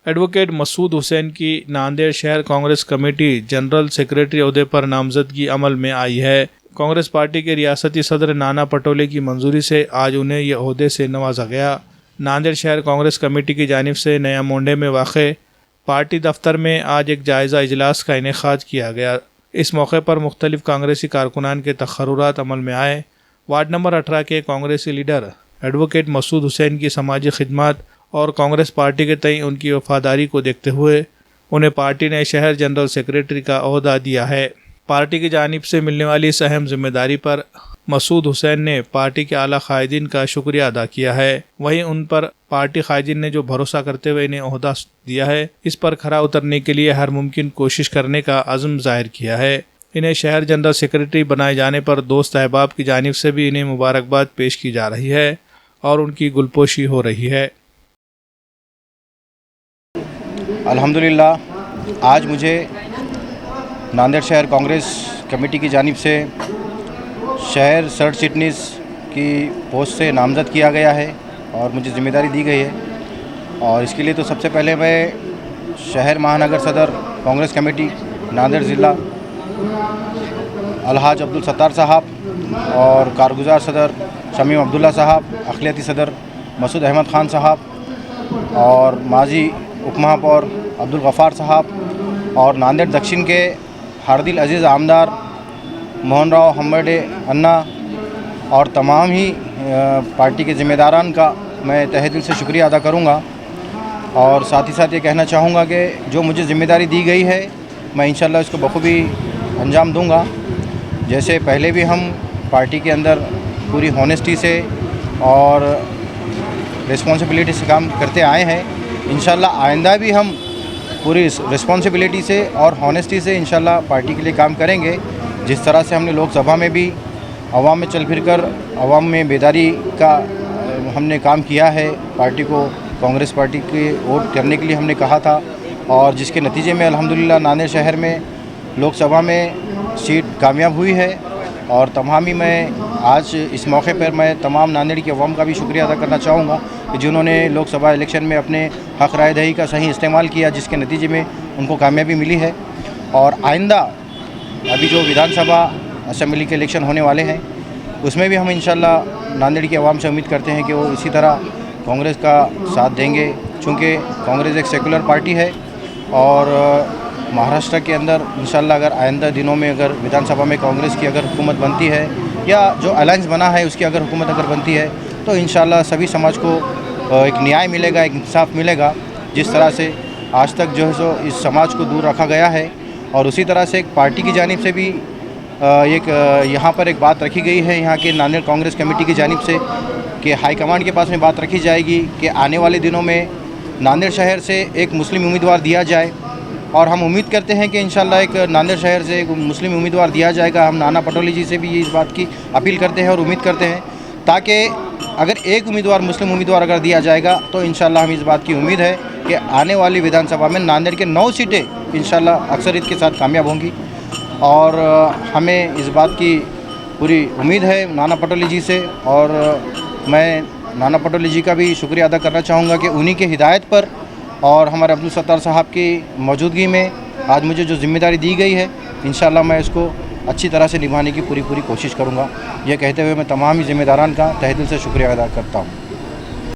Advocate Masood Hussain की नांदेड़ शहर Congress committee general secretary ओहदे पर नामजदगी अमल में आई है। कांग्रेस पार्टी के रियासती सदर नाना पटोले की मंजूरी से आज उन्हें यह ओहदे से नवाजा गया। नांदेड़ शहर कांग्रेस कमेटी की जानिब से नया मोंडे में वाक़े पार्टी दफ्तर में आज एक जायज़ा इजलास का इनेकाद किया गया। इस मौके पर मुख्तलिफ कांग्रेसी कारकुनान के तक़र्रुरात अमल में आए। वार्ड नंबर 18 के कांग्रेसी लीडर एडवोकेट मसूद हुसैन की समाजी खिदमत और कांग्रेस पार्टी के तय उनकी वफादारी को देखते हुए उन्हें पार्टी ने शहर जनरल सेक्रेटरी का ओहदा दिया है। पार्टी की जानिब से मिलने वाली इस अहम जिम्मेदारी पर मसूद हुसैन ने पार्टी के आला कायदीन का शुक्रिया अदा किया है। वहीं उन पर पार्टी कायदीन ने जो भरोसा करते हुए इन्हें ओहदा दिया है, इस पर खरा उतरने के लिए हर मुमकिन कोशिश करने का अज़्म जाहिर किया है। इन्हें शहर जनरल सेक्रेटरी बनाए जाने पर दोस्त अहबाब की जानिब से भी इन्हें मुबारकबाद पेश की जा रही है और उनकी गुलपोशी हो रही है। अल्हम्दुलिल्लाह आज मुझे नांदेड़ शहर कांग्रेस कमेटी की जानिब से शहर सर चिटनीस की पोस्ट से नामज़द किया गया है और मुझे ज़िम्मेदारी दी गई है। और इसके लिए तो सबसे पहले मैं शहर महानगर सदर कांग्रेस कमेटी नांदेड़ ज़िला अलहाज अब्दुल सत्तार साहब और कारगुजार सदर शमीम अब्दुल्ला साहब, अखिलती सदर मसूद अहमद ख़ान साहब और माजी उपमहापौर अब्दुल गफ़ार साहब और नांदेड़ दक्षिण के हार्दिल अजीज़ आमदार मोहन राव हम्बर्डे अन्ना और तमाम ही पार्टी के ज़िम्मेदारान का मैं तहे दिल से शुक्रिया अदा करूँगा। और साथ ही साथ ये कहना चाहूँगा कि जो मुझे ज़िम्मेदारी दी गई है मैं इंशाल्लाह इसको बखूबी अंजाम दूँगा। जैसे पहले भी हम पार्टी के अंदर पूरी हॉनेस्टी से और रिस्पॉन्सिबिलिटी से काम करते आए हैं। इंशाल्लाह आइंदा भी हम पूरी रिस्पॉन्सिबिलिटी से और हॉनेस्टी से इंशाल्लाह पार्टी के लिए काम करेंगे। जिस तरह से हमने लोकसभा में भी अवाम में चल फिर कर अवाम में बेदारी का हमने काम किया है, पार्टी को कांग्रेस पार्टी के वोट करने के लिए हमने कहा था और जिसके नतीजे में अल्हम्दुलिल्लाह नांदेड़ शहर में लोकसभा में सीट कामयाब हुई है। और तमाम ही मैं आज इस मौके पर मैं तमाम नांदेड़ की अवाम का भी शुक्रिया अदा करना चाहूँगा कि जिन्होंने लोकसभा इलेक्शन में अपने हक़ राय दही का सही इस्तेमाल किया, जिसके नतीजे में उनको कामयाबी मिली है। और आइंदा अभी जो विधानसभा असेंबली के इलेक्शन होने वाले हैं उसमें भी हम इंशाल्लाह नांदेड़ की आवाम से उम्मीद करते हैं कि वो इसी तरह कांग्रेस का साथ देंगे, चूँकि कांग्रेस एक सेकुलर पार्टी है। और महाराष्ट्र के अंदर इंशाल्लाह अगर आइंदा दिनों में अगर विधानसभा में कांग्रेस की अगर हुकूमत बनती है या जो अलायंस बना है उसकी अगर हुकूमत अगर बनती है तो इंशाल्लाह सभी समाज को एक न्याय मिलेगा, एक इंसाफ मिलेगा। जिस तरह से आज तक जो है सो इस समाज को दूर रखा गया है और उसी तरह से एक पार्टी की जानिब से भी एक यहाँ पर एक बात रखी गई है यहाँ के नांदेड़ कांग्रेस कमेटी की जानिब से कि हाईकमांड के पास में बात रखी जाएगी कि आने वाले दिनों में नांदेड़ शहर से एक मुस्लिम उम्मीदवार दिया जाए। और हम उम्मीद करते हैं कि इंशाल्लाह एक नांदेड़ शहर से एक मुस्लिम उम्मीदवार दिया जाएगा। हम नाना पटोले जी से भी इस बात की अपील करते हैं और उम्मीद करते हैं ताकि अगर एक उम्मीदवार मुस्लिम उम्मीदवार अगर दिया जाएगा तो इंशाल्लाह हम इस बात की उम्मीद है कि आने वाली विधानसभा में नांदेड़ के 9 सीटें इंशाल्लाह अक्सरियत के साथ कामयाब होंगी। और हमें इस बात की पूरी उम्मीद है नाना पटोले जी से। और मैं नाना पटोले जी का भी शुक्रिया अदा करना चाहूँगा कि उन्हीं के हिदायत पर और हमारे अब्दुल सत्तार साहब की मौजूदगी में आज मुझे जो ज़िम्मेदारी दी गई है इंशाल्लाह मैं इसको अच्छी तरह से निभाने की पूरी कोशिश करूँगा। यह कहते हुए मैं तमाम ही ज़िम्मेदारान का तहे दिल से शुक्रिया अदा करता हूँ।